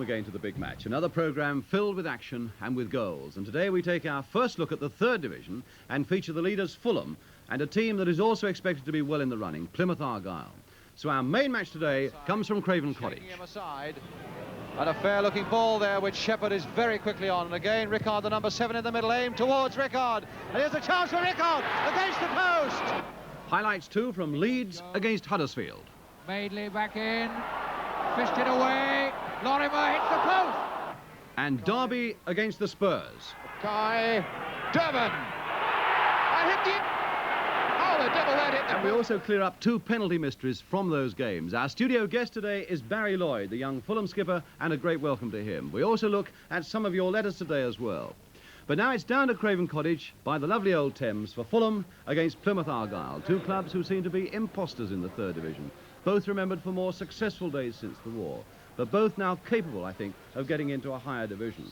again to the big match. Another programme filled with action and with goals. And today we take our first look at the third division and feature the leaders Fulham and a team that is also expected to be well in the running, Plymouth Argyle. So our main match today comes from Craven Cottage. Him aside. And a fair-looking ball there, which Shepherd is very quickly on. And again, Rickard, the number 7 in the middle, aim towards Rickard. And here's a chance for Rickard against the post. Highlights too from Leeds against Huddersfield. Madeley back in, fished it away. Lorimer hits the post. And Derby against the Spurs. Kai Durban. I hit the... Oh, the devil that hit the And we also clear up 2 penalty mysteries from those games. Our studio guest today is Barry Lloyd, the young Fulham skipper, and a great welcome to him. We also look at some of your letters today as well. But now it's down to Craven Cottage by the lovely old Thames for Fulham against Plymouth Argyle, 2 clubs who seem to be imposters in the third division, both remembered for more successful days since the war, but both now capable, I think, of getting into a higher division.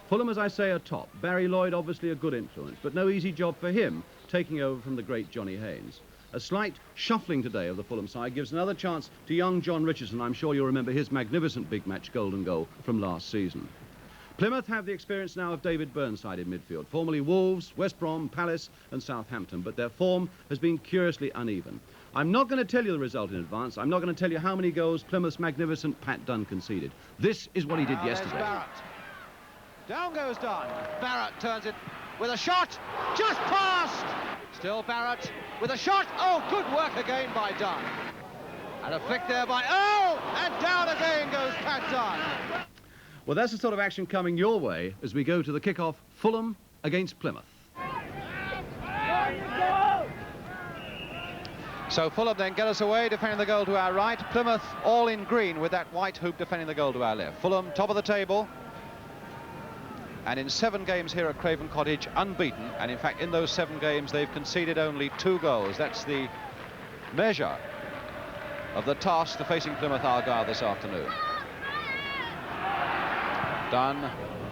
Fulham, as I say, are top. Barry Lloyd, obviously a good influence, but no easy job for him, taking over from the great Johnny Haynes. A slight shuffling today of the Fulham side gives another chance to young John Richardson. I'm sure you'll remember his magnificent big match golden goal from last season. Plymouth have the experience now of David Burnside in midfield, formerly Wolves, West Brom, Palace and Southampton, but their form has been curiously uneven. I'm not going to tell you the result in advance. I'm not going to tell you how many goals Plymouth's magnificent Pat Dunn conceded. This is what he did yesterday. Barrett. Down goes Dunn. Barrett turns it with a shot. Just past. Still Barrett with a shot. Oh, good work again by Dunn. And a flick there by... Oh! And down again goes Pat Dunn. Well, that's the sort of action coming your way as we go to the kick-off, Fulham against Plymouth. So Fulham then get us away, defending the goal to our right. Plymouth all in green with that white hoop defending the goal to our left. Fulham top of the table. And in 7 games here at Craven Cottage, unbeaten. And in fact, in those 7 games, they've conceded only 2 goals. That's the measure of the task facing Plymouth Argyle this afternoon. Dunn.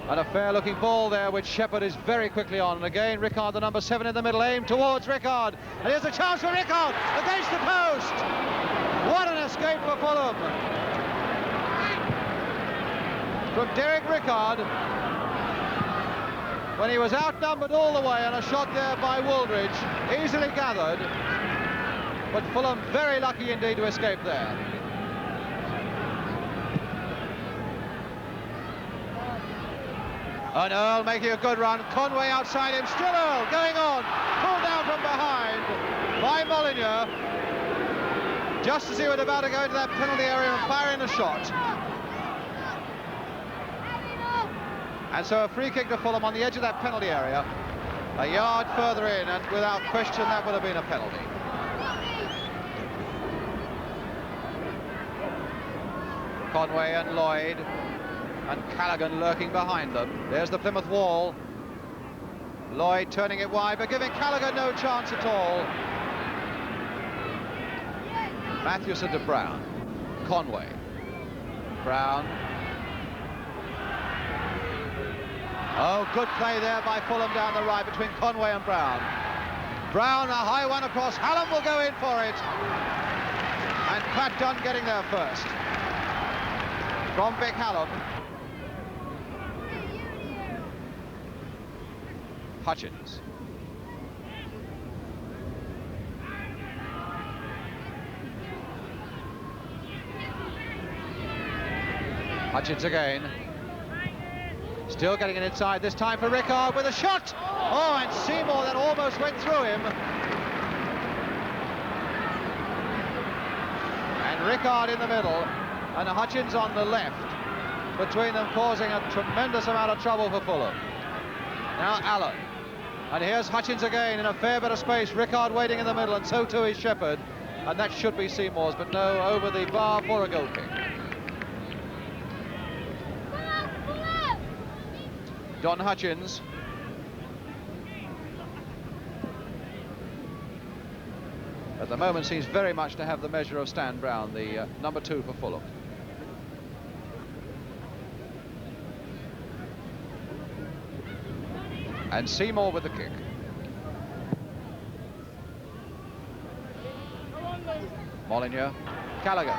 And a fair-looking ball there, which Shepherd is very quickly on. And again, Rickard, the number 7 in the middle, aim towards Rickard. And here's a chance for Rickard against the post. What an escape for Fulham. From Derek Rickard, when he was outnumbered all the way, and a shot there by Wooldridge, easily gathered. But Fulham very lucky indeed to escape there. And Earl making a good run. Conway outside him. Still Earl going on. Pulled down from behind by Molyneux. Just as he was about to go into that penalty area and fire in a shot. And so a free kick to Fulham on the edge of that penalty area. A yard further in, and without question that would have been a penalty. Conway and Lloyd. And Callaghan lurking behind them. There's the Plymouth wall. Lloyd turning it wide, but giving Callaghan no chance at all. Matthewson to Brown. Conway. Brown. Oh, good play there by Fulham down the right between Conway and Brown. Brown, a high one across. Hallam will go in for it. And Pat Dunn getting there first. From Vic Hallam. Hutchins. Hutchins again. Still getting it inside, this time for Rickard with a shot. Oh, and Seymour that almost went through him. And Rickard in the middle, and Hutchins on the left. Between them causing a tremendous amount of trouble for Fulham. Now Allen. And here's Hutchins again in a fair bit of space. Rickard waiting in the middle, and so too is Shepherd. And that should be Seymour's, but no, over the bar for a goal kick. Don Hutchins. At the moment seems very much to have the measure of Stan Brown, the number 2 for Fulham. And Seymour with the kick. Molyneux. Callaghan.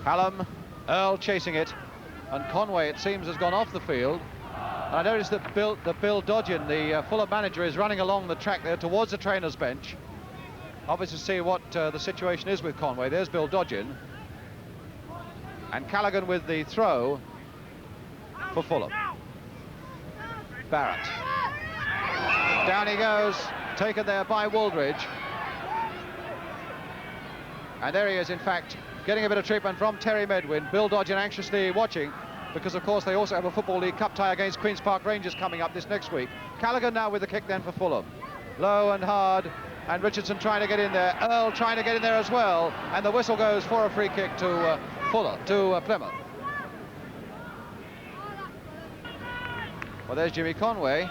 Hallam, Earl chasing it, and Conway, it seems, has gone off the field. And I noticed that Bill Dodgin, the Fulham manager, is running along the track there towards the trainer's bench. Obviously to see what the situation is with Conway. There's Bill Dodgin. And Callaghan with the throw for Fulham. Barrett. Down he goes, taken there by Wooldridge. And there he is, in fact, getting a bit of treatment from Terry Medwin. Bill Dodgin anxiously watching, because of course they also have a Football League Cup tie against Queen's Park Rangers coming up this next week. Callaghan now with the kick then for Fulham. Low and hard, and Richardson trying to get in there. Earl trying to get in there as well, and the whistle goes for a free kick to Plymouth. Well, there's Jimmy Conway.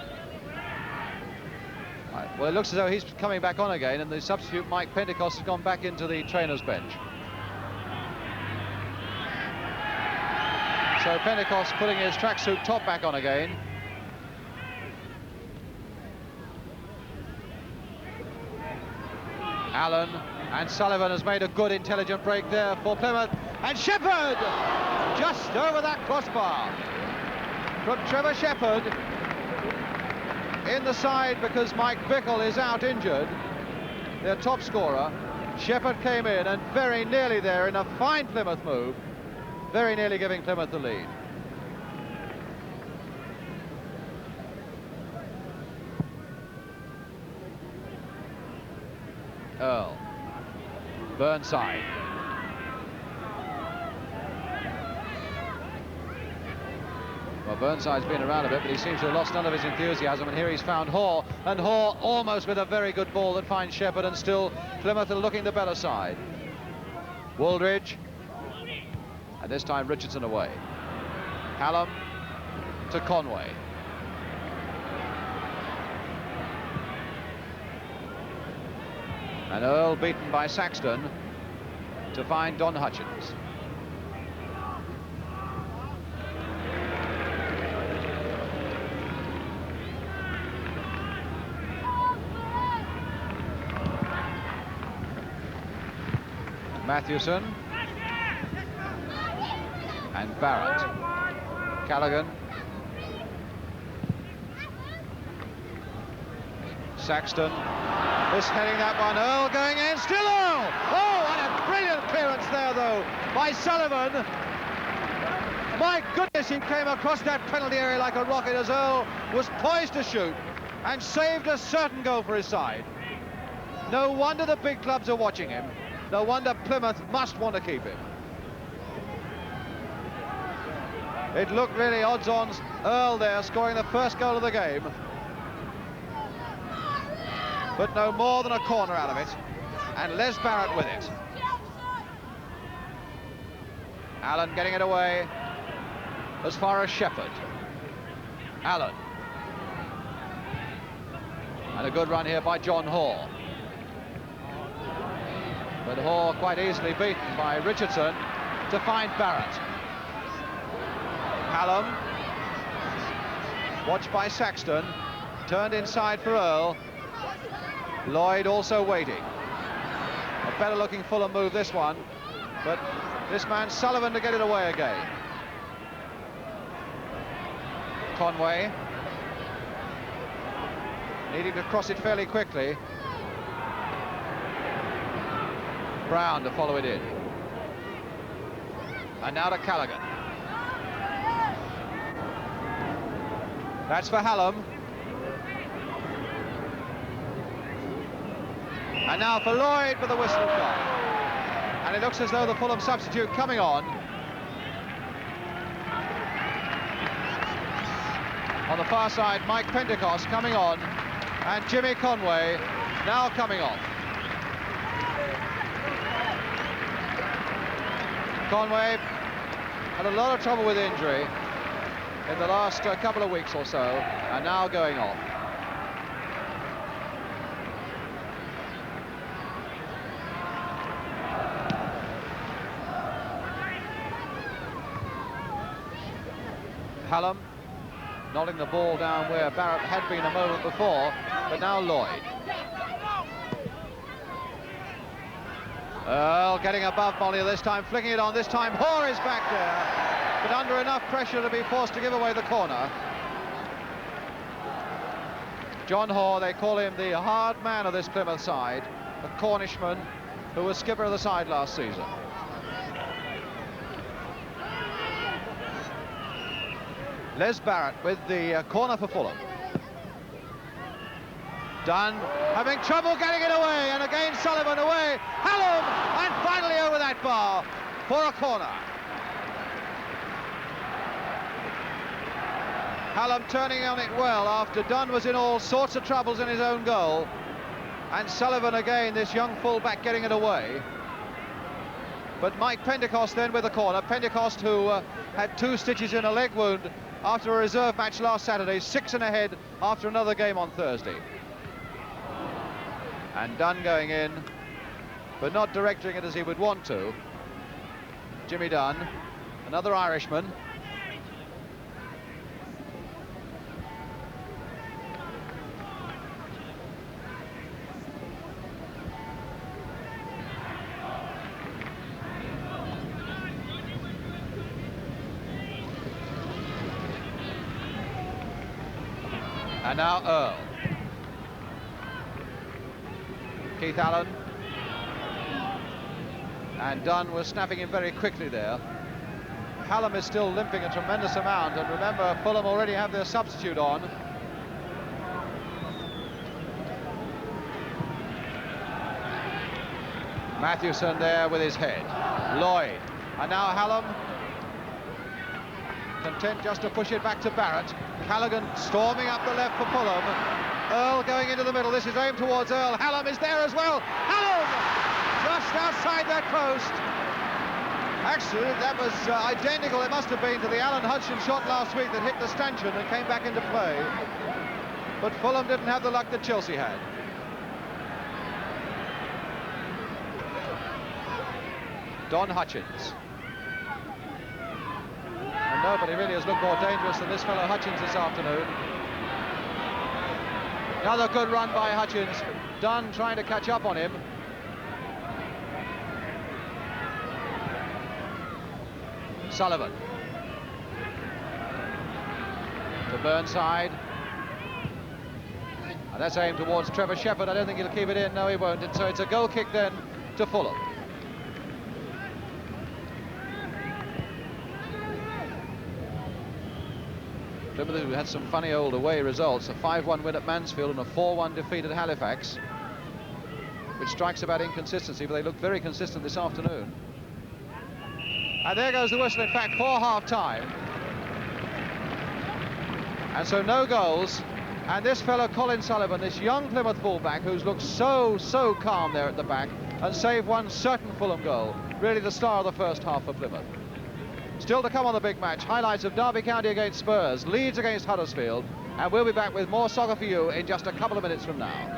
Right, well, it looks as though he's coming back on again, and the substitute Mike Pentecost has gone back into the trainer's bench. So Pentecost putting his tracksuit top back on again. Allen, and Sullivan has made a good intelligent break there for Plymouth, and Shepherd just over that crossbar from Trevor Shepherd in the side, because Mike Bickle is out injured, their top scorer. Shepherd came in and very nearly there in a fine Plymouth move, very nearly giving Plymouth the lead. Earl, Burnside. Well, Burnside's been around a bit, but he seems to have lost none of his enthusiasm, and here he's found Hoare, and Hoare almost with a very good ball that finds Shepherd, and still Plymouth are looking the better side. Wooldridge, and this time Richardson away. Hallam to Conway. And Earl beaten by Saxton to find Don Hutchins. Mathewson and Barrett. Callaghan. Saxton. Misheading that one. Earl going in. Still Earl! Oh, what a brilliant clearance there, though, by Sullivan. My goodness, he came across that penalty area like a rocket as Earl was poised to shoot and saved a certain goal for his side. No wonder the big clubs are watching him. No wonder Plymouth must want to keep him. It looked really odds-on. Earl there scoring the first goal of the game. But no more than a corner out of it. And Les Barrett with it. Allen getting it away as far as Shepherd. Allen. And a good run here by John Hoare. But Hoare quite easily beaten by Richardson to find Barrett. Hallam, watched by Saxton, turned inside for Earl. Lloyd also waiting. A better looking Fulham move, this one, but this man Sullivan to get it away again. Conway needing to cross it fairly quickly. Brown to follow it in. And now to Callaghan. That's for Hallam. And now for Lloyd with the whistle gone. And it looks as though the Fulham substitute coming on. On the far side, Mike Pentecost coming on. And Jimmy Conway now coming off. Conway had a lot of trouble with injury in the last couple of weeks or so, and now going off. Hallam nodding the ball down where Barrett had been a moment before, but now Lloyd. Earl getting above Molly this time, flicking it on. This time Hoare is back there, but under enough pressure to be forced to give away the corner. John Hoare, they call him the hard man of this Plymouth side, a Cornishman who was skipper of the side last season. Les Barrett with the corner for Fulham. Dunn having trouble getting it away, and again Sullivan away. Hallam, and finally over that bar for a corner. Hallam turning on it well after Dunn was in all sorts of troubles in his own goal. And Sullivan again, this young full-back, getting it away. But Mike Pentecost then with the corner. Pentecost, who had 2 stitches in a leg wound after a reserve match last Saturday, 6 and ahead after another game on Thursday. And Dunn going in, but not directing it as he would want to. Jimmy Dunn, another Irishman. And now Earl. Keith Allen. And Dunn was snapping him very quickly there. Hallam is still limping a tremendous amount, and remember, Fulham already have their substitute on. Mathewson there with his head. Lloyd. And now Hallam, content just to push it back to Barrett. Callaghan storming up the left for Fulham. Earl going into the middle. This is aimed towards Earl. Hallam is there as well. Hallam just outside that post. Actually, that was identical, it must have been, to the Alan Hudson shot last week that hit the stanchion and came back into play. But Fulham didn't have the luck that Chelsea had. Don Hutchins. And nobody really has looked more dangerous than this fellow Hutchins this afternoon. Another good run by Hutchins. Dunn trying to catch up on him. Sullivan. To Burnside. And that's aimed towards Trevor Shepherd. I don't think he'll keep it in. No, he won't. And so it's a goal kick then to Fulham. Plymouth, who had some funny old away results, a 5-1 win at Mansfield and a 4-1 defeat at Halifax, which strikes about inconsistency, but they looked very consistent this afternoon. And there goes the whistle, in fact, for half-time. And so no goals. And this fellow, Colin Sullivan, this young Plymouth fullback, who's looked so calm there at the back and saved one certain Fulham goal, really the star of the first half for Plymouth. Still to come on the big match, highlights of Derby County against Spurs, Leeds against Huddersfield, and we'll be back with more soccer for you in just a couple of minutes from now.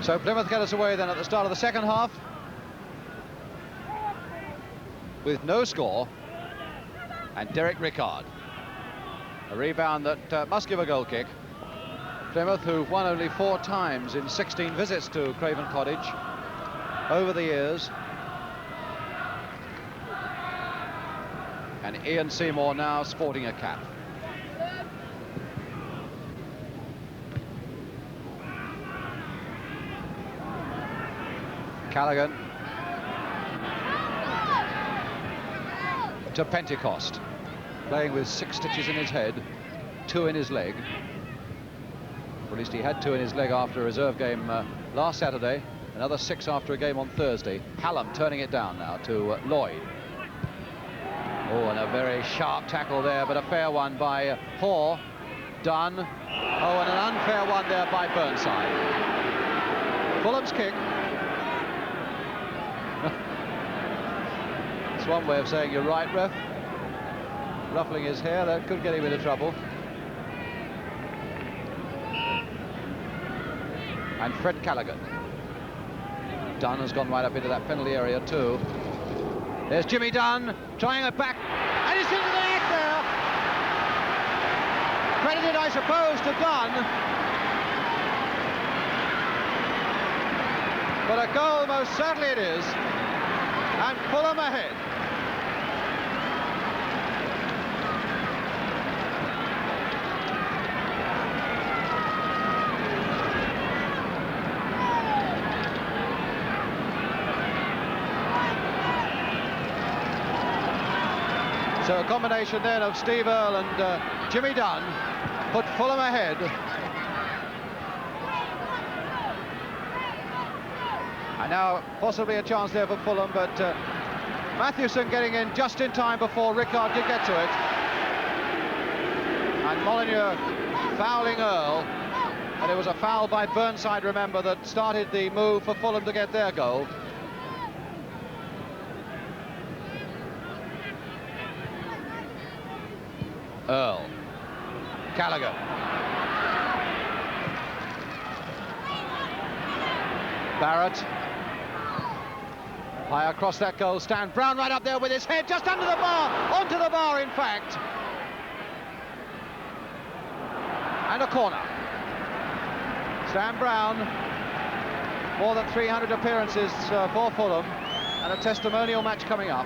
So Plymouth get us away then at the start of the second half with no score, and Derek Rickard. A rebound that must give a goal kick. Plymouth, who've won only 4 times in 16 visits to Craven Cottage over the years. And Ian Seymour now sporting a cap. Callaghan to Pentecost, playing with 6 stitches in his head, 2 in his leg. Or at least he had 2 in his leg after a reserve game last Saturday, another 6 after a game on Thursday. Hallam turning it down now to Lloyd. Oh, and a very sharp tackle there, but a fair one by Hoare. Dunn, Oh, and an unfair one there by Burnside. Fulham's kick. It's one way of saying you're right, ref. Ruffling his hair, that could get him into trouble. And Fred Callaghan. Dunn has gone right up into that penalty area too. There's Jimmy Dunn trying it back, and it's into the net there. Credited, I suppose, to Dunn. But a goal, most certainly it is. And Fulham ahead. So a combination then of Steve Earle and Jimmy Dunn put Fulham ahead. And now possibly a chance there for Fulham, but Mathewson getting in just in time before Rickard did get to it. And Molyneux fouling Earle. And it was a foul by Burnside, remember, that started the move for Fulham to get their goal. Earle. Callaghan. Barrett. High across that goal stand. Brown right up there with his head just under the bar. Onto the bar, in fact. And a corner. Stan Brown. More than 300 appearances for Fulham. And a testimonial match coming up.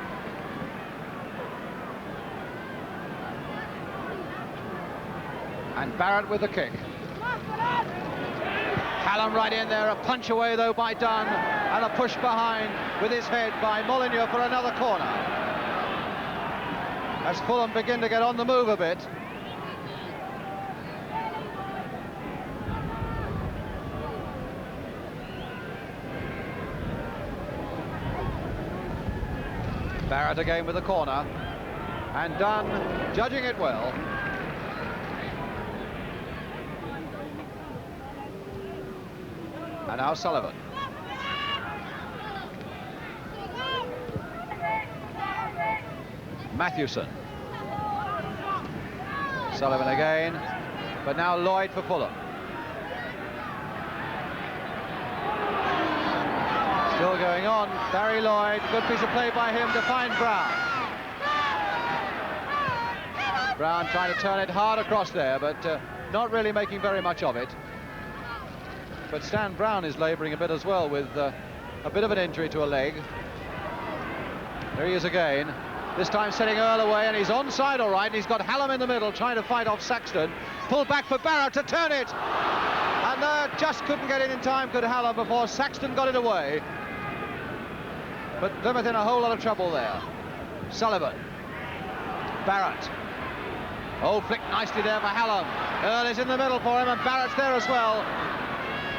And Barrett with the kick. Hallam right in there, a punch away though by Dunn, and a push behind with his head by Molyneux for another corner. As Fulham begin to get on the move a bit. Barrett again with the corner, and Dunn judging it well. And now Sullivan. Mathewson. Sullivan again, but now Lloyd for Fulham. Still going on, Barry Lloyd, good piece of play by him to find Brown. Brown trying to turn it hard across there, but not really making very much of it. But Stan Brown is labouring a bit as well with a bit of an injury to a leg. There he is again, this time setting Earle away, and he's onside all right, and he's got Hallam in the middle trying to fight off Saxton. Pull back for Barrett to turn it, and just couldn't get in time, could Hallam, before Saxton got it away. But Plymouth in a whole lot of trouble there. Sullivan. Barrett. Oh, flicked nicely there for Hallam. Earle is in the middle for him, and Barrett's there as well.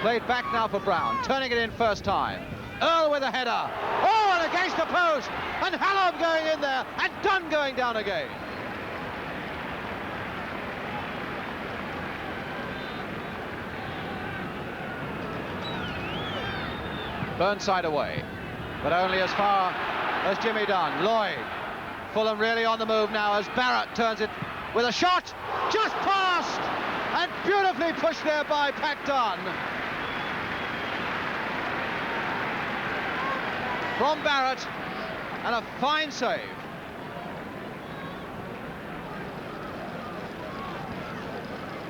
Played back now for Brown, turning it in first time. Earle with a header. Oh, and against the post. And Hallam going in there, and Dunn going down again. Burnside away, but only as far as Jimmy Dunn. Lloyd. Fulham really on the move now as Barrett turns it with a shot. Just past. And beautifully pushed there by Pat Dunn. From Barrett, and a fine save.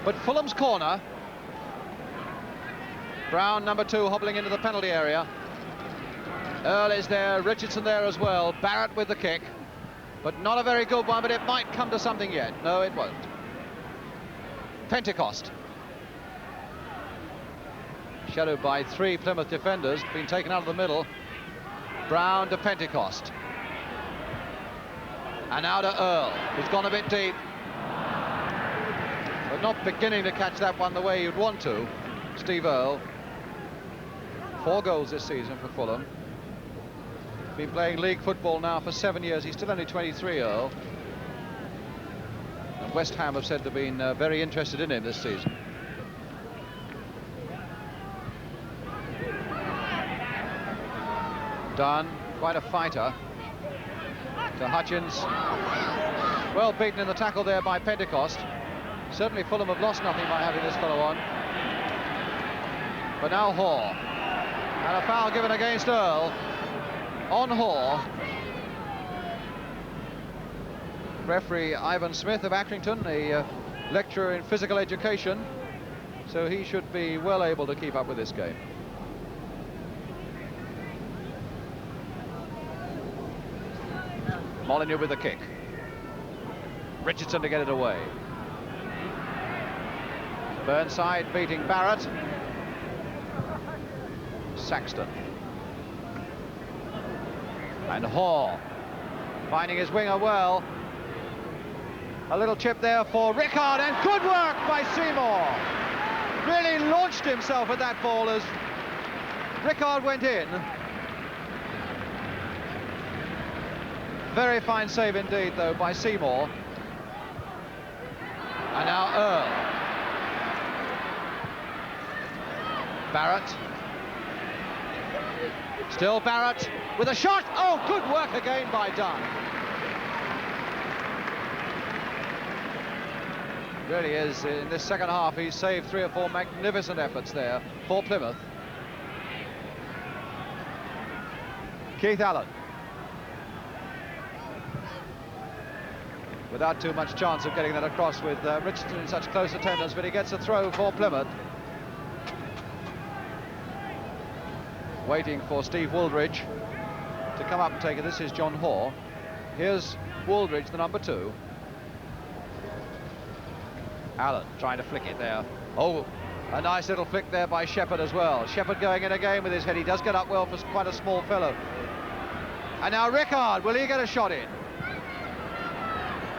But Fulham's corner. Brown, number 2, hobbling into the penalty area. Earle is there, Richardson there as well. Barrett with the kick, but not a very good one, but it might come to something yet. No, it won't. Pentecost. Shadowed by 3 Plymouth defenders, been taken out of the middle. Brown to Pentecost. And now to Earle, who's gone a bit deep. But not beginning to catch that one the way you'd want to. Steve Earle. 4 goals this season for Fulham. Been playing league football now for 7 years. He's still only 23, Earle. And West Ham have said they've been very interested in him this season. Dunn, quite a fighter. To Hutchins. Well beaten in the tackle there by Pentecost. Certainly Fulham have lost nothing by having this fellow on. But now Hoare. And a foul given against Earl. On Hoare. Referee Ivan Smith of Accrington, a lecturer in physical education. So he should be well able to keep up with this game. Molyneux with the kick. Richardson to get it away. Burnside beating Barrett. Saxton. And Hoare finding his winger well. A little chip there for Rickard, and good work by Seymour. Really launched himself at that ball as Rickard went in. Very fine save indeed, though, by Seymour. And now Earl. Barrett. Still Barrett with a shot. Oh, good work again by Dunn. Really is, in this second half, he's saved 3 or 4 magnificent efforts there for Plymouth. Keith Allen. Without too much chance of getting that across with Richardson in such close attendance, but he gets a throw for Plymouth. Waiting for Steve Wooldridge to come up and take it. This is John Hoare. Here's Wooldridge, the number 2. Allen trying to flick it there. Oh, a nice little flick there by Shepherd as well. Shepherd going in again with his head. He does get up well for quite a small fellow. And now Rickard, will he get a shot in?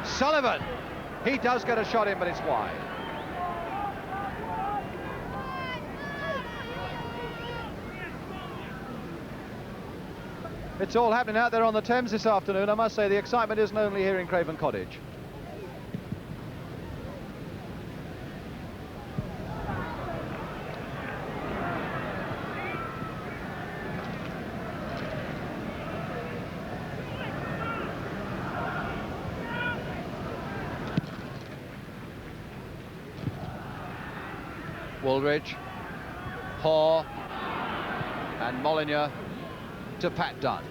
Sullivan, he does get a shot in, but it's wide. It's all happening out there on the Thames this afternoon. I must say the excitement isn't only here in Craven Cottage. Wooldridge, Hoare, and Molyneux to Pat Dunn.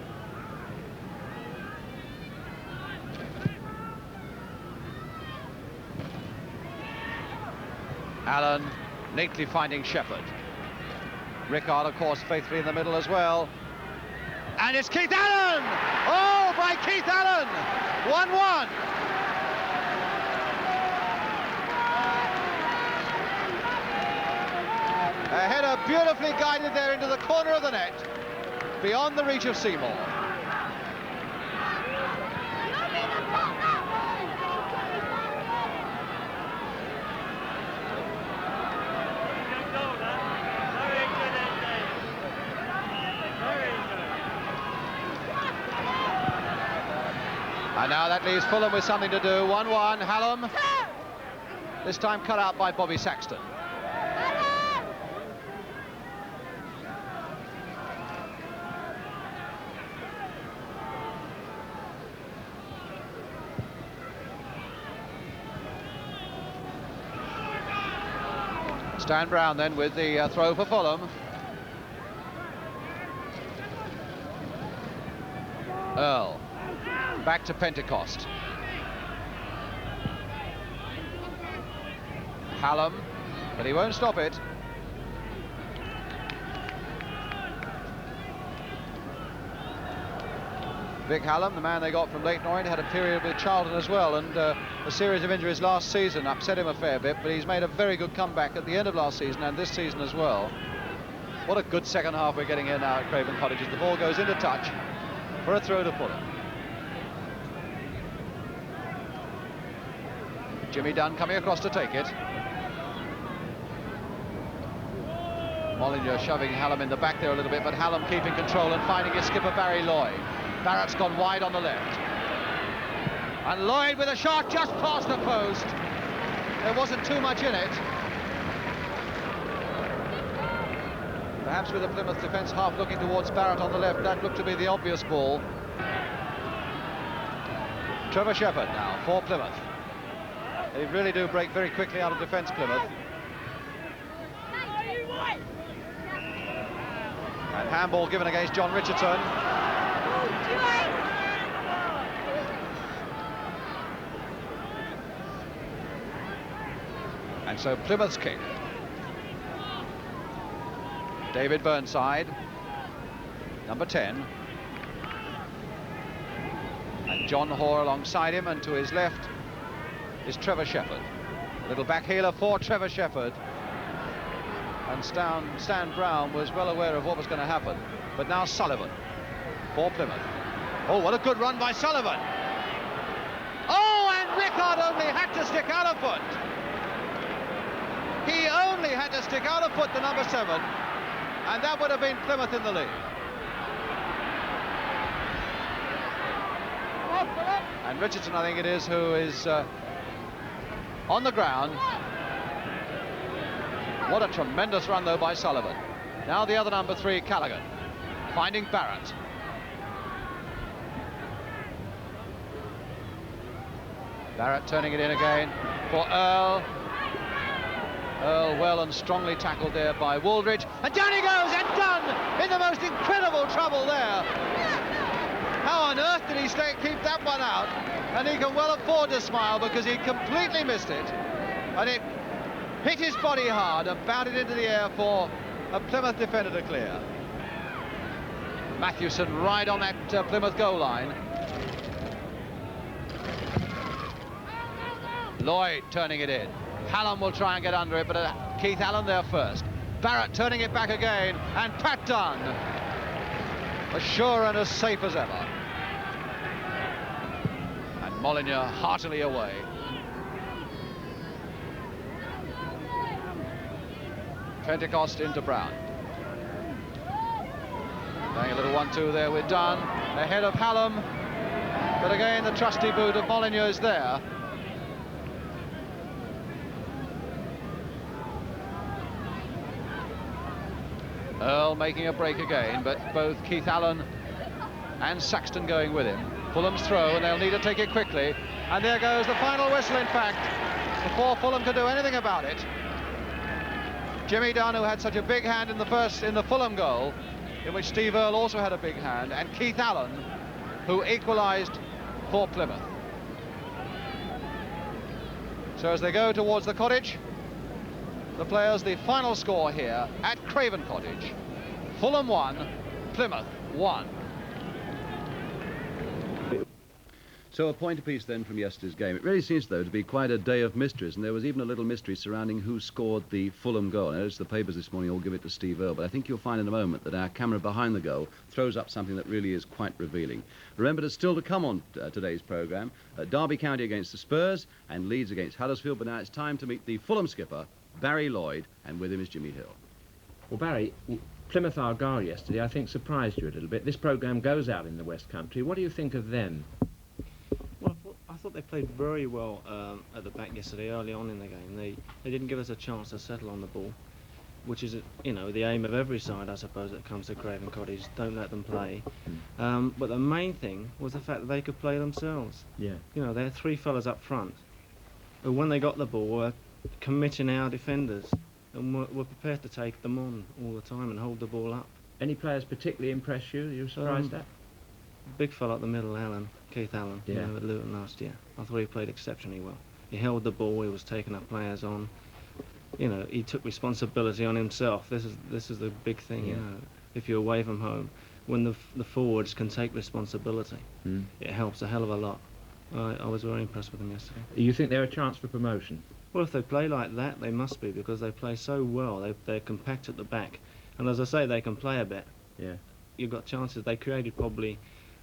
Allen neatly finding Shepherd. Rickard, of course, faithfully in the middle as well. And it's Keith Allen! Oh, by Keith Allen! 1-1. A header beautifully guided there into the corner of the net, beyond the reach of Seymour. And now that leaves Fulham with something to do. 1-1, Hallam. This time cut out by Bobby Saxton. Stan Brown then with the throw for Fulham. Earl. Back to Pentecost. Hallam, but he won't stop it. Vic Hallam, the man they got from Leyton Orient, had a period with Charlton as well, and a series of injuries last season upset him a fair bit, but he's made a very good comeback at the end of last season and this season as well. What a good second half we're getting here now at Craven Cottage as the ball goes into touch for a throw to Fulham. Jimmy Dunn coming across to take it. Molyneux shoving Hallam in the back there a little bit, but Hallam keeping control and finding his skipper Barry Lloyd. Barrett's gone wide on the left. And Lloyd with a shot just past the post. There wasn't too much in it. Perhaps with the Plymouth defence half looking towards Barrett on the left, that looked to be the obvious ball. Trevor Shepherd now for Plymouth. They really do break very quickly out of defence, Plymouth. And handball given against John Richardson. And so Plymouth's kick. David Burnside, number 10. And John Hoare alongside him, and to his left is Trevor Shepherd. A little back heeler for Trevor Shepherd. And Stan Brown was well aware of what was going to happen. But now Sullivan for Plymouth. Oh, what a good run by Sullivan. Oh, and Rickard only had to stick out a foot. He only had to stick out a foot, the number 7. And that would have been Plymouth in the lead. And Richardson, I think it is, who is on the ground. What a tremendous run, though, by Sullivan. Now the other number 3, Callaghan, finding Barrett. Barrett turning it in again for Earl. Earl well and strongly tackled there by Wooldridge. And down he goes, and done in the most incredible trouble there. How on earth did he keep that one out? And he can well afford to smile because he completely missed it. And it hit his body hard and bounded into the air for a Plymouth defender to clear. Matthewson right on that Plymouth goal line. Lloyd turning it in. Hallam will try and get under it, but Keith Allen there first. Barrett turning it back again, and Pat Dunn, as sure and as safe as ever. And Molyneux heartily away. Pentecost into Brown. Playing a little 1-2 there with Dunn, ahead of Hallam, but again the trusty boot of Molyneux is there. Earl making a break again, but both Keith Allen and Saxton going with him. Fulham's throw, and they'll need to take it quickly. And there goes the final whistle, in fact, before Fulham could do anything about it. Jimmy Dunn, who had such a big hand in the Fulham goal, in which Steve Earle also had a big hand, and Keith Allen, who equalised for Plymouth. So as they go towards the cottage, the players, the final score here at Craven Cottage: Fulham 1, Plymouth 1. So a point apiece then from yesterday's game. It really seems, though, to be quite a day of mysteries, and there was even a little mystery surrounding who scored the Fulham goal. I noticed the papers this morning all give it to Steve Earle, but I think you'll find in a moment that our camera behind the goal throws up something that really is quite revealing. Remember, there's still to come on today's programme, Derby County against the Spurs and Leeds against Huddersfield, but now it's time to meet the Fulham skipper, Barry Lloyd, and with him is Jimmy Hill. Well, Barry, Plymouth Argyle yesterday, I think, surprised you a little bit. This programme goes out in the West Country. What do you think of them? Well, I thought they played very well at the back yesterday, early on in the game. They didn't give us a chance to settle on the ball, which is, you know, the aim of every side, I suppose, that comes to Craven Cottage. Don't let them play. But the main thing was the fact that they could play themselves. Yeah. You know, they had 3 fellas up front who, when they got the ball, were committing our defenders and were prepared to take them on all the time and hold the ball up. Any players particularly impress you? You were surprised at? Big fella at the middle, Keith Allen, Yeah. you know, at Luton last year. I thought he played exceptionally well. He held the ball, he was taking our players on. You know, he took responsibility on himself. This is the big thing, Yeah. you know. If you're away from home, when the forwards can take responsibility, it helps a hell of a lot. I was very impressed with them yesterday. You think they're a chance for promotion? Well, if they play like that, they must be, because they play so well. They're compact at the back. And as I say, they can play a bit. Yeah. You've got chances. They created probably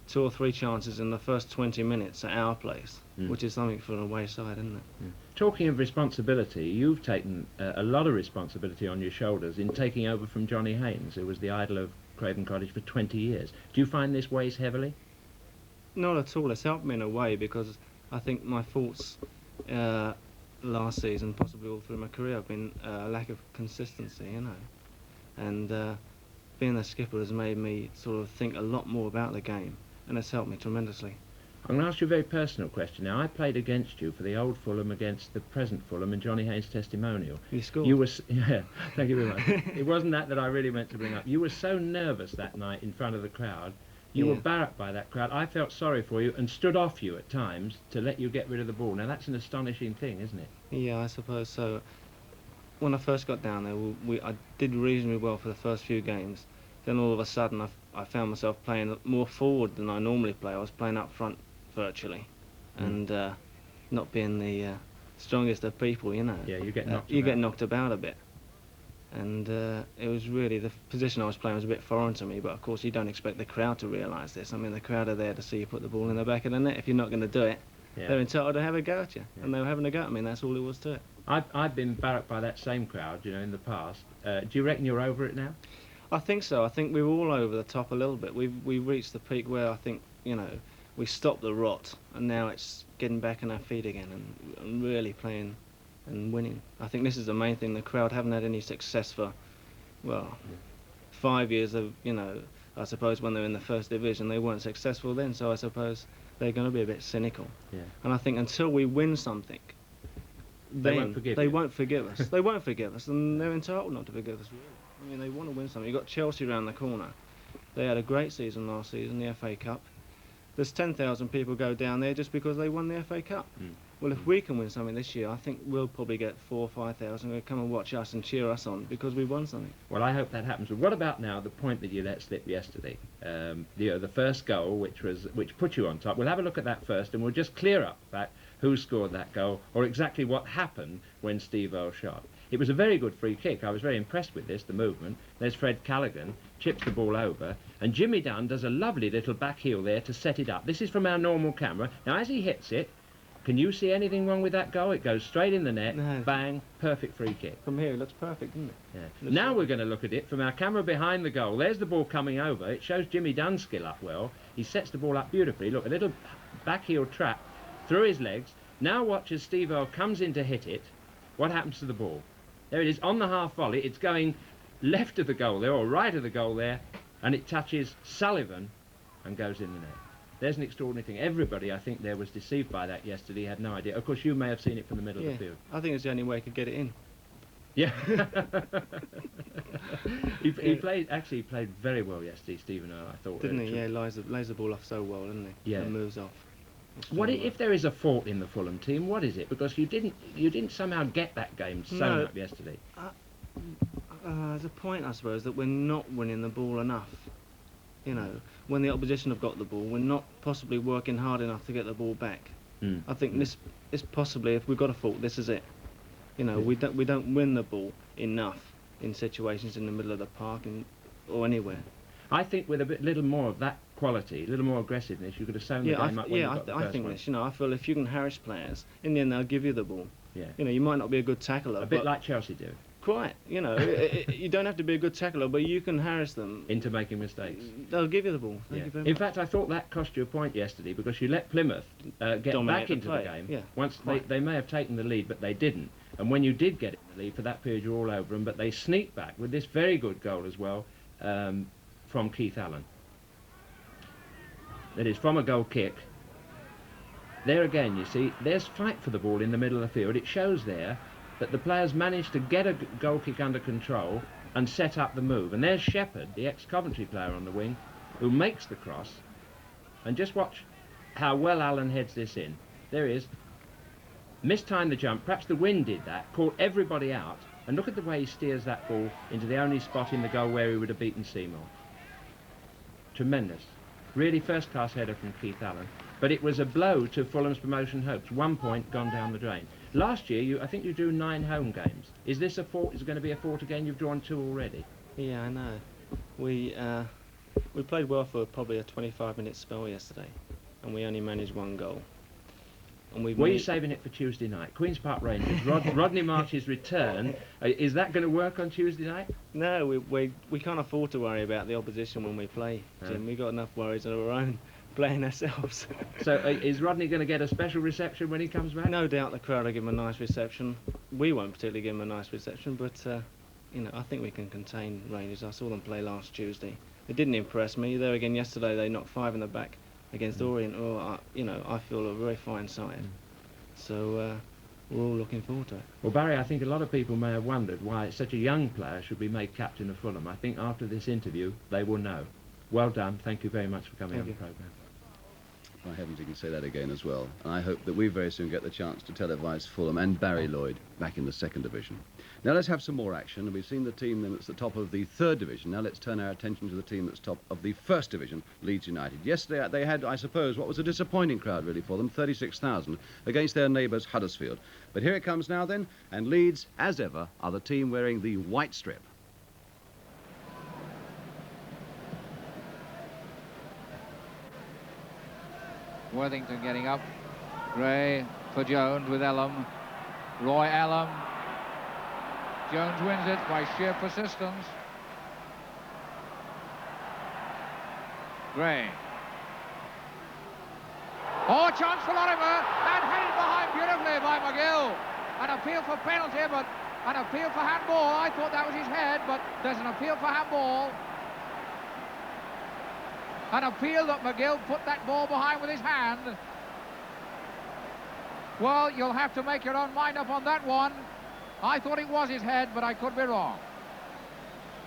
2 or 3 chances in the first 20 minutes at our place, which is something for an away side, isn't it? Talking of responsibility, you've taken a lot of responsibility on your shoulders in taking over from Johnny Haynes, who was the idol of Craven Cottage for 20 years. Do you find this weighs heavily? Not at all. It's helped me in a way, because I think my faults last season, possibly all through my career, have been a lack of consistency, you know. And being the skipper has made me sort of think a lot more about the game, and it's helped me tremendously. I'm going to ask you a very personal question now. I played against you for the old Fulham against the present Fulham and Johnny Haynes' testimonial. You scored. You were, yeah, thank you very much. It wasn't that I really meant to bring up. You were so nervous that night in front of the crowd. You were barracked by that crowd. I felt sorry for you and stood off you at times to let you get rid of the ball. Now that's an astonishing thing, isn't it? Yeah, I suppose so. When I first got down there, I did reasonably well for the first few games. Then all of a sudden, I found myself playing more forward than I normally play. I was playing up front virtually, and not being the strongest of people, you know. Yeah, you get knocked. You get knocked about a bit, and it was really the position I was playing was a bit foreign to me. But of course, you don't expect the crowd to realise this. I mean, the crowd are there to see you put the ball in the back of the net. If you're not going to do it, they're entitled to have a go at you, and they were having a go at me. And that's all it was to it. I've been barracked by that same crowd, you know, in the past. Do you reckon you're over it now? I think so. I think we were all over the top a little bit. We've reached the peak where I think, you know, we stopped the rot, and now it's getting back on our feet again and really playing and winning. I think this is the main thing. The crowd haven't had any success for, well, 5 years of, you know, I suppose when they were in the first division they weren't successful then, so I suppose they're going to be a bit cynical. Yeah. And I think until we win something, they won't forgive us. They won't forgive us, and they're entitled not to forgive us, really. I mean, they want to win something. You've got Chelsea around the corner. They had a great season last season, the FA Cup. There's 10,000 people go down there just because they won the FA Cup. Well, if we can win something this year, I think we'll probably get 4,000 or 5,000 who come and watch us and cheer us on because we won something. Well, I hope that happens. But what about now the point that you let slip yesterday? The first goal, which put you on top. We'll have a look at that first, and we'll just clear up the fact who scored that goal or exactly what happened when Steve Earle shot. It was a very good free kick. I was very impressed with this, the movement. There's Fred Callaghan, chips the ball over, and Jimmy Dunn does a lovely little back heel there to set it up. This is from our normal camera. Now, as he hits it, can you see anything wrong with that goal? It goes straight in the net, bang, perfect free kick. From here, it looks perfect, doesn't it? Yeah. Now we're going to look at it from our camera behind the goal. There's the ball coming over. It shows Jimmy Dunn's skill up well. He sets the ball up beautifully. Look, a little back heel trap through his legs. Now watch as Steve Earle comes in to hit it. What happens to the ball? There it is, on the half volley. It's going left of the goal there, or right of the goal there, and it touches Sullivan and goes in the net. There's an extraordinary thing. Everybody, I think, there was deceived by that yesterday, had no idea. Of course, you may have seen it from the middle of the field. I think it's the only way he could get it in. Yeah. he played very well yesterday, Stephen Earle, I thought. Didn't he? Yeah, lays the ball off so well, doesn't he? Yeah. And moves off. What if there is a fault in the Fulham team? What is it? Because you didn't somehow get that game sewn up yesterday. There's a point, I suppose, that we're not winning the ball enough. You know, when the opposition have got the ball, we're not possibly working hard enough to get the ball back. I think this is possibly, if we've got a fault, this is it. You know, we don't win the ball enough in situations in the middle of the park or anywhere. I think with a little more of that quality, a little more aggressiveness, you could have sewn the game up when you got the first I think one. this. You know, I feel if you can harass players, in the end they'll give you the ball. Yeah. You know, you might not be a good tackler. A bit like Chelsea do. Quite. You know, you don't have to be a good tackler, but you can harass them into making mistakes. They'll give you the ball. Thank you very much. In fact, I thought that cost you a point yesterday because you let Plymouth get back into the game. Yeah. Once they may have taken the lead, but they didn't. And when you did get in the lead, for that period you're all over them, but they sneaked back with this very good goal as well from Keith Allen. That is from a goal kick. There again, you see, there's fight for the ball in the middle of the field. It shows there that the players managed to get a goal kick under control and set up the move. And there's Shepherd, the ex-Coventry player on the wing, who makes the cross. And just watch how well Allen heads this in. There he is. Mistimed the jump. Perhaps the wind did that. Caught everybody out. And look at the way he steers that ball into the only spot in the goal where he would have beaten Seymour. Tremendous. Really first-class header from Keith Allen. But it was a blow to Fulham's promotion hopes. 1 point gone down the drain. Last year, I think you drew 9 home games. Is this a fort? Is it going to be a fort again? You've drawn 2 already. Yeah, I know. We played well for probably a 25-minute spell yesterday, and we only managed 1 goal. And were you saving it for Tuesday night? Queen's Park Rangers, Rodney Marsh's return. Is that going to work on Tuesday night? No, we can't afford to worry about the opposition when we play, Jim. We've got enough worries of our own playing ourselves. So is Rodney going to get a special reception when he comes back? No doubt the crowd will give him a nice reception. We won't particularly give him a nice reception, but you know, I think we can contain Rangers. I saw them play last Tuesday. It didn't impress me. There again yesterday, they knocked 5 in the back against Orient. You know, I feel a very fine side. So we're all looking forward to it. Well, Barry, I think a lot of people may have wondered why such a young player should be made captain of Fulham. I think after this interview, they will know. Well done. Thank you very much for coming on the programme. By heavens, you can say that again as well. And I hope that we very soon get the chance to televise Fulham and Barry Lloyd back in the 2nd Division. Now let's have some more action. And we've seen the team that's the top of the 3rd Division. Now let's turn our attention to the team that's top of the 1st Division, Leeds United. Yesterday they had, I suppose, what was a disappointing crowd really for them, 36,000, against their neighbours Huddersfield. But here it comes now then, and Leeds, as ever, are the team wearing the white strip. Worthington getting up. Gray for Jones with Elam. Roy Elam. Jones wins it by sheer persistence. Gray. Oh, chance for Lorimer, and headed behind beautifully by McGill. An appeal for penalty, but an appeal for handball. I thought that was his head, but there's an appeal for handball. An appeal that McGill put that ball behind with his hand. Well, you'll have to make your own mind up on that one. I thought it was his head, but I could be wrong.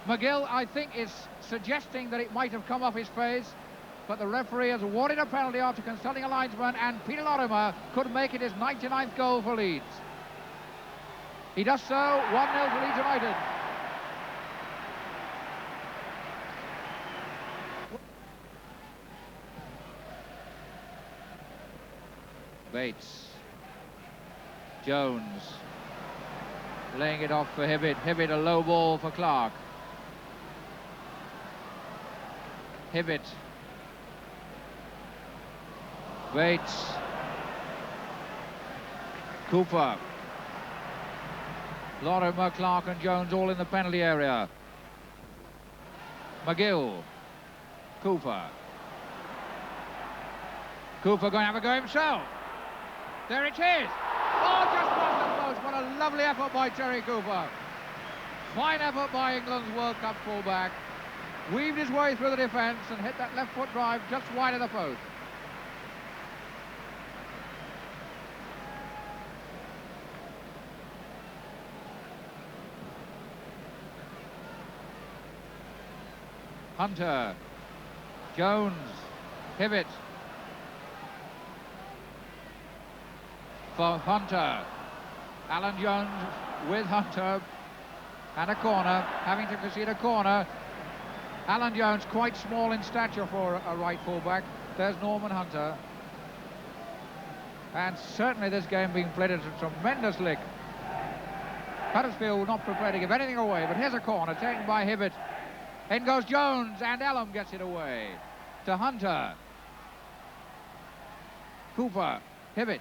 McGill, I think, is suggesting that it might have come off his face, but the referee has awarded a penalty after consulting a linesman, and Peter Lorimer could make it his 99th goal for Leeds. He does so, 1-0 to Leeds United. Bates. Jones. Laying it off for Hibbett. Hibbett, a low ball for Clark. Hibbett. Bates. Cooper. Lorimer, Clark and Jones all in the penalty area. McGill. Cooper. Cooper going to have a go himself. There it is. Oh, just past the post. What a lovely effort by Terry Cooper. Fine effort by England's World Cup fullback. Weaved his way through the defence and hit that left foot drive just wide of the post. Hunter. Jones. Hibbett. For Hunter. Alan Jones with Hunter. And a corner, having to concede a corner. Alan Jones quite small in stature for a right fullback. There's Norman Hunter. And certainly this game being played at a tremendous lick. Huddersfield not prepared to give anything away, but here's a corner taken by Hibbett. In goes Jones, and Elam gets it away to Hunter. Cooper, Hibbett.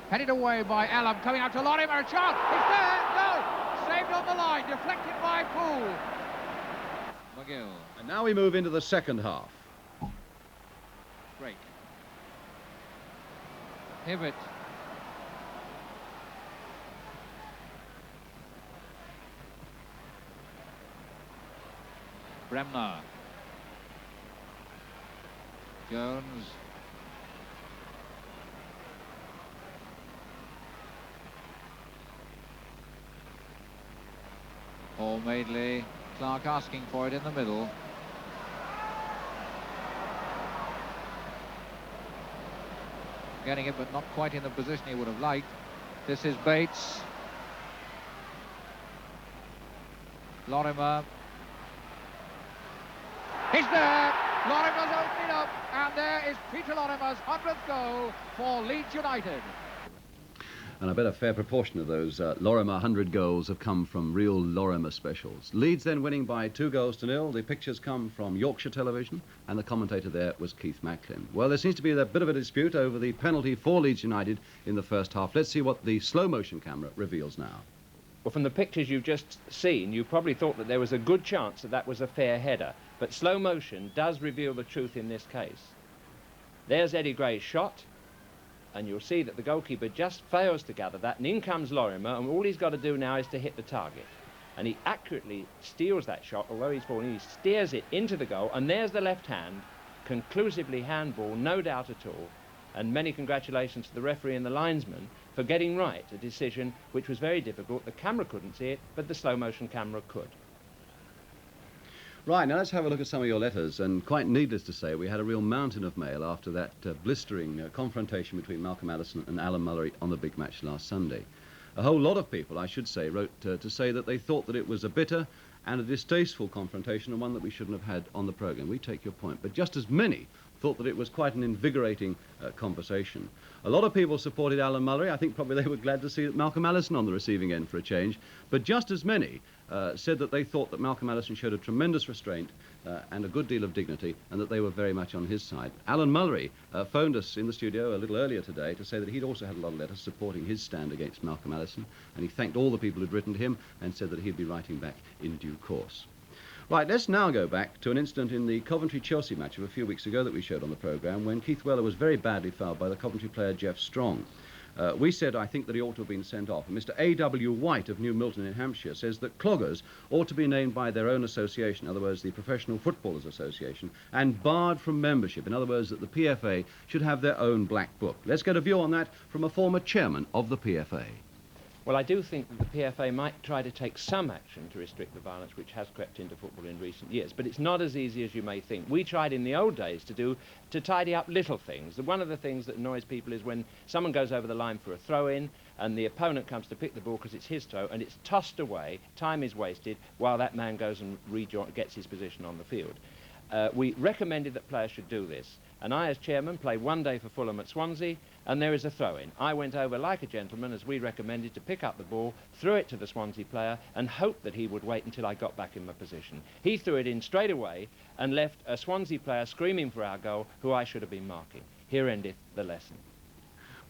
Headed away by Elam, coming out to Lorimer, a shot, it's there, no! Saved on the line, deflected by Poole. McGill. And now we move into the second half. Break. Hibbett. Bremner. Jones. Paul Madeley. Clark asking for it in the middle. Getting it, but not quite in the position he would have liked. This is Bates. Lorimer. He's there! Lorimer's opening up, and there is Peter Lorimer's 100th goal for Leeds United. And I bet a fair proportion of those Lorimer 100 goals have come from real Lorimer specials. Leeds then winning by 2-0. The pictures come from Yorkshire Television, and the commentator there was Keith Macklin. Well, there seems to be a bit of a dispute over the penalty for Leeds United in the first half. Let's see what the slow-motion camera reveals now. Well, from the pictures you've just seen, you probably thought that there was a good chance that that was a fair header. But slow motion does reveal the truth in this case. There's Eddie Gray's shot. and you'll see that the goalkeeper just fails to gather that, and in comes Lorimer, and all he's got to do now is to hit the target. And he accurately steals that shot, although he's falling, he steers it into the goal, and there's the left hand, conclusively handball, no doubt at all. And many congratulations to the referee and the linesman for getting right a decision which was very difficult. The camera couldn't see it, but the slow motion camera could. Right, now let's have a look at some of your letters, and quite needless to say, we had a real mountain of mail after that blistering confrontation between Malcolm Allison and Alan Mullery on the big match last Sunday. A whole lot of people, I should say, wrote to say that they thought that it was a bitter and a distasteful confrontation, and one that we shouldn't have had on the programme. We take your point, but just as many thought that it was quite an invigorating conversation. A lot of people supported Alan Mullery. I think probably they were glad to see Malcolm Allison on the receiving end for a change, but just as many said that they thought that Malcolm Allison showed a tremendous restraint and a good deal of dignity, and that they were very much on his side. Alan Mullery phoned us in the studio a little earlier today to say that he'd also had a lot of letters supporting his stand against Malcolm Allison, and he thanked all the people who'd written to him and said that he'd be writing back in due course. Right, let's now go back to an incident in the Coventry-Chelsea match of a few weeks ago that we showed on the programme, when Keith Weller was very badly fouled by the Coventry player Jeff Strong. We said, I think, that he ought to have been sent off. And Mr. A.W. White of New Milton in Hampshire says that cloggers ought to be named by their own association, in other words, the Professional Footballers Association, and barred from membership, in other words, that the PFA should have their own black book. Let's get a view on that from a former chairman of the PFA. Well, I do think that the PFA might try to take some action to restrict the violence which has crept into football in recent years, but it's not as easy as you may think. We tried in the old days to tidy up little things. One of the things that annoys people is when someone goes over the line for a throw-in and the opponent comes to pick the ball because it's his throw and it's tossed away, time is wasted while that man goes and gets his position on the field. We recommended that players should do this, and I, as chairman, played one day for Fulham at Swansea, and there is a throw-in. I went over like a gentleman, as we recommended, to pick up the ball, threw it to the Swansea player, and hoped that he would wait until I got back in my position. He threw it in straight away and left a Swansea player screaming for our goal, who I should have been marking. Here endeth the lesson.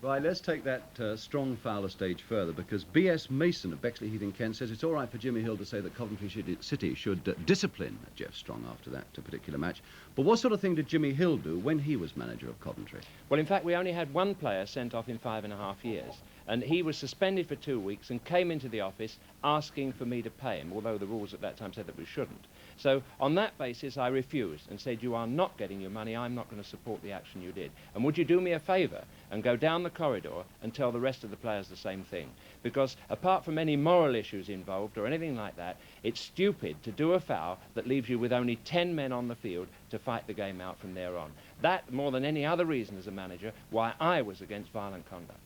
Right, let's take that strong foul a stage further, because B.S. Mason of Bexley Heath in Kent says it's all right for Jimmy Hill to say that Coventry City should discipline Jeff Strong after that particular match. But what sort of thing did Jimmy Hill do when he was manager of Coventry? Well, in fact, we only had one player sent off in 5.5 years, and he was suspended for 2 weeks and came into the office asking for me to pay him, although the rules at that time said that we shouldn't. So on that basis, I refused and said, you are not getting your money, I'm not going to support the action you did. And would you do me a favour and go down the corridor and tell the rest of the players the same thing? Because apart from any moral issues involved or anything like that, it's stupid to do a foul that leaves you with only 10 men on the field to fight the game out from there on. That, more than any other reason as a manager, why I was against violent conduct.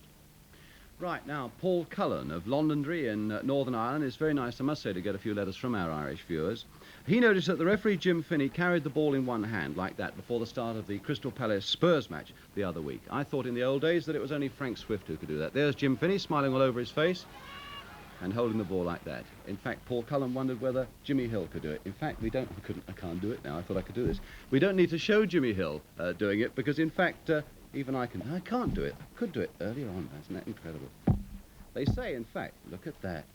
Right, now, Paul Cullen of Londonderry in Northern Ireland. It's very nice, I must say, to get a few letters from our Irish viewers. He noticed that the referee, Jim Finney, carried the ball in one hand like that before the start of the Crystal Palace Spurs match the other week. I thought in the old days that it was only Frank Swift who could do that. There's Jim Finney smiling all over his face and holding the ball like that. In fact, Paul Cullen wondered whether Jimmy Hill could do it. In fact, I can't do it now. I thought I could do this. We don't need to show Jimmy Hill doing it, because in fact, even I can't do it. I could do it earlier on. Isn't that incredible? They say, in fact, look at that.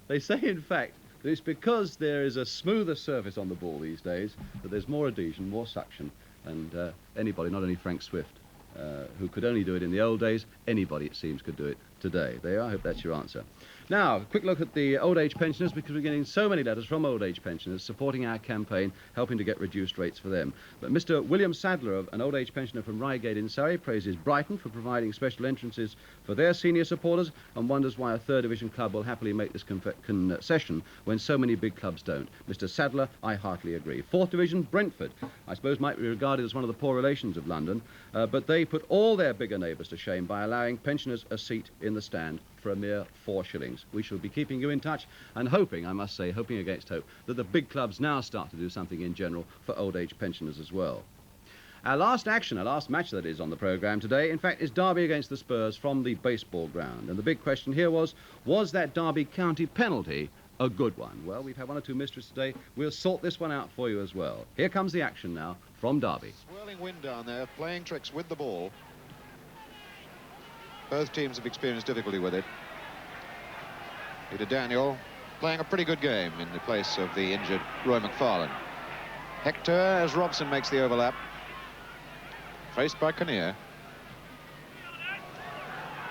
They say, in fact, that it's because there is a smoother surface on the ball these days that there's more adhesion, more suction, and anybody, not only Frank Swift, who could only do it in the old days, anybody, it seems, could do it today. There, I hope that's your answer. Now, a quick look at the old age pensioners, because we're getting so many letters from old age pensioners supporting our campaign, helping to get reduced rates for them. But Mr. William Sadler, an old age pensioner from Reigate in Surrey, praises Brighton for providing special entrances for their senior supporters and wonders why a third division club will happily make this concession when so many big clubs don't. Mr. Sadler, I heartily agree. Fourth division, Brentford, I suppose might be regarded as one of the poor relations of London, but they put all their bigger neighbours to shame by allowing pensioners a seat in the stand for a mere 4 shillings. We shall be keeping you in touch and hoping, I must say, hoping against hope, that the big clubs now start to do something in general for old age pensioners as well. Our last match that is on the programme today, in fact, is Derby against the Spurs from the baseball ground. And the big question here was that Derby County penalty a good one? Well, we've had one or two mysteries today. We'll sort this one out for you as well. Here comes the action now from Derby. Swirling wind down there, playing tricks with the ball. Both teams have experienced difficulty with it. Peter Daniel playing a pretty good game in the place of the injured Roy McFarlane. Hector as Robson makes the overlap. Faced by Kinnear.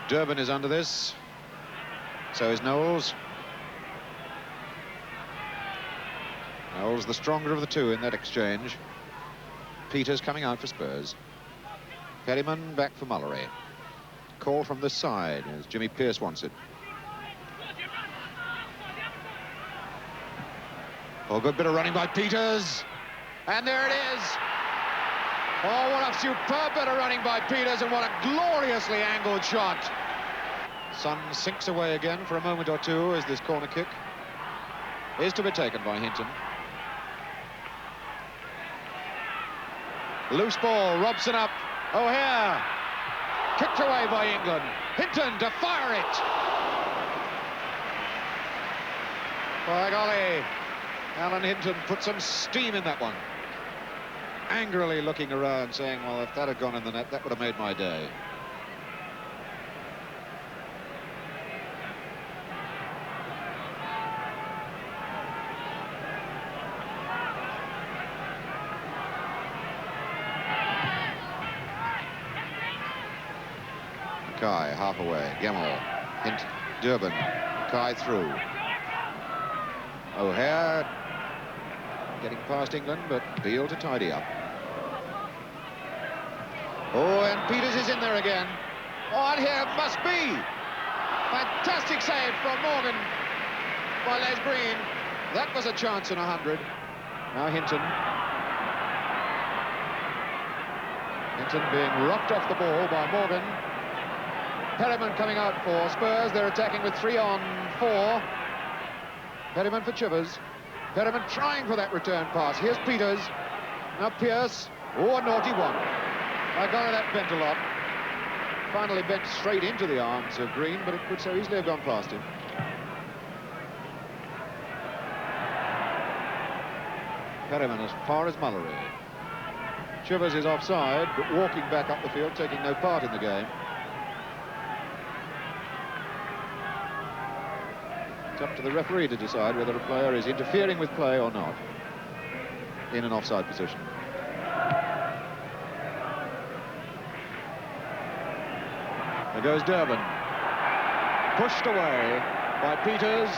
Durbin is under this. So is Knowles. Knowles the stronger of the two in that exchange. Peters coming out for Spurs. Perryman back for Mullery. Call from this side as Jimmy Pearce wants it. Oh, good bit of running by Peters. And there it is. Oh, what a superb bit of running by Peters, and what a gloriously angled shot. Sun sinks away again for a moment or two as this corner kick is to be taken by Hinton. Loose ball, Robson up. O'Hare. Kicked away by England. Hinton to fire it. By golly, Alan Hinton put some steam in that one. Angrily looking around, saying, well, if that had gone in the net, that would have made my day. Mackay half away. Gemmell. Hint. Durbin. Mackay through. O'Hare getting past England, but Beale to tidy up. Oh, and Peters is in there again. Oh, and here it must be. Fantastic save from Morgan by Les Green. That was a chance in 100. Now Hinton. Hinton being rocked off the ball by Morgan. Perryman coming out for Spurs. They're attacking with 3 on 4. Perryman for Chivers. Perryman trying for that return pass. Here's Peters. Now Pearce. Oh, a naughty one. I got that bent a lot. Finally bent straight into the arms of Green, but it could so easily have gone past him. Perryman as far as Mullery. Chivers is offside, but walking back up the field, taking no part in the game. It's up to the referee to decide whether a player is interfering with play or not in an offside position. There goes Durbin. Pushed away by Peters.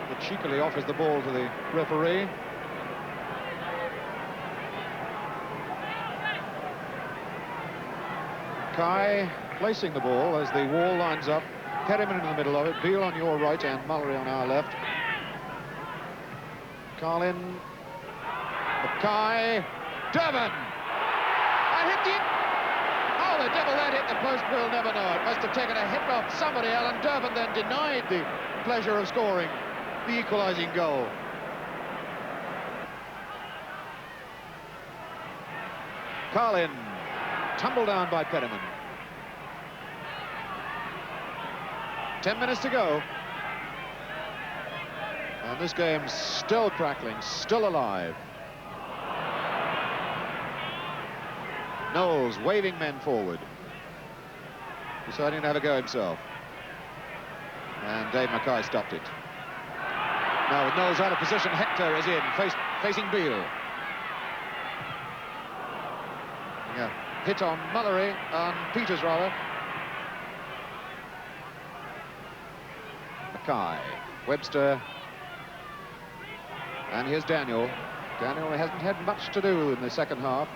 But cheekily offers the ball to the referee. Kai placing the ball as the wall lines up. Perryman in the middle of it, Beale on your right and Mullery on our left. Carlin, Mackay, Durbin! I hit it! How the devil that hit the post, we'll never know. It must have taken a hit off somebody. Alan Durbin then denied the pleasure of scoring the equalising goal. Carlin, tumbled down by Perryman. 10 minutes to go. And this game's still crackling, still alive. Knowles waving men forward. Deciding to have a go himself. And Dave Mackay stopped it. Now with Knowles out of position, Hector is in, facing Beale. Yeah, hit on Mullery, on Peters rather. Mackay, Webster, and here's Daniel. Daniel hasn't had much to do in the second half,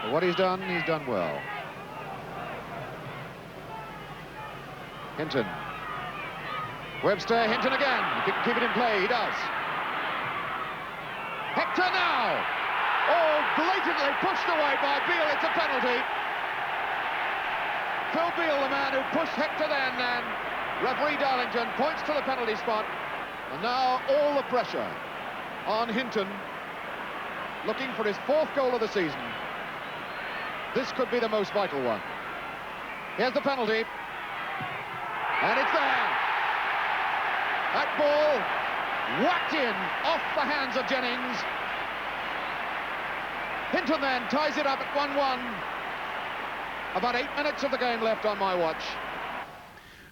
but what he's done well. Hinton. Webster, Hinton again. If he can keep it in play, he does. Hector now! Oh, blatantly pushed away by Beale. It's a penalty. Phil Beale, the man who pushed Hector then, and referee Darlington points to the penalty spot. And now all the pressure on Hinton, looking for his 4th goal of the season. This could be the most vital one. Here's the penalty. And it's there. That ball whacked in off the hands of Jennings. Hinton then ties it up at 1-1. About 8 minutes of the game left on my watch.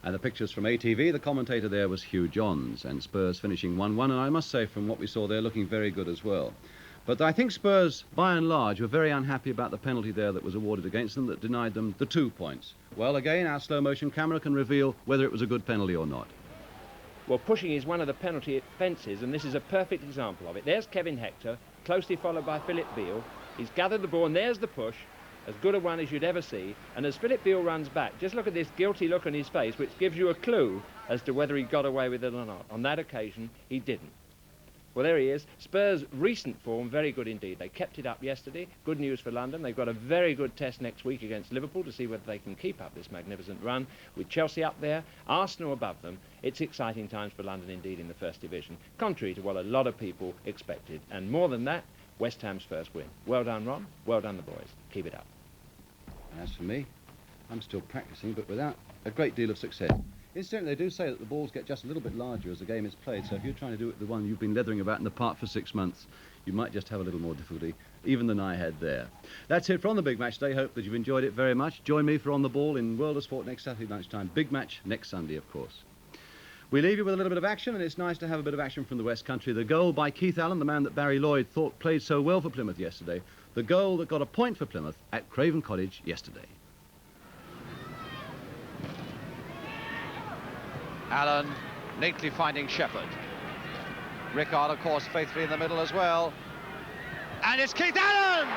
And the pictures from ATV, the commentator there was Hugh Johns, and Spurs finishing 1-1, and I must say from what we saw there, looking very good as well. But I think Spurs, by and large, were very unhappy about the penalty there that was awarded against them that denied them the 2 points. Well, again, our slow-motion camera can reveal whether it was a good penalty or not. Well, pushing is one of the penalty offences, and this is a perfect example of it. There's Kevin Hector, closely followed by Philip Beale. He's gathered the ball, and there's the push, as good a one as you'd ever see. And as Philip Beale runs back, just look at this guilty look on his face, which gives you a clue as to whether he got away with it or not. On that occasion, he didn't. Well, there he is. Spurs' recent form, very good indeed. They kept it up yesterday. Good news for London. They've got a very good test next week against Liverpool to see whether they can keep up this magnificent run. With Chelsea up there, Arsenal above them, it's exciting times for London indeed in the First Division, contrary to what a lot of people expected. And more than that, West Ham's first win. Well done, Ron. Well done, the boys. Keep it up. As for me, I'm still practicing, but without a great deal of success. Incidentally, they do say that the balls get just a little bit larger as the game is played, so if you're trying to do it the one you've been leathering about in the park for 6 months, you might just have a little more difficulty, even than I had there. That's it from the Big Match Day. Hope that you've enjoyed it very much. Join me for On the Ball in World of Sport next Saturday lunchtime. Big match next Sunday, of course. We leave you with a little bit of action, and it's nice to have a bit of action from the West Country. The goal by Keith Allen, the man that Barry Lloyd thought played so well for Plymouth yesterday. The goal that got a point for Plymouth at Craven Cottage yesterday. Allen neatly finding Shepherd. Rickard, of course, faithfully in the middle as well. And it's Keith Allen!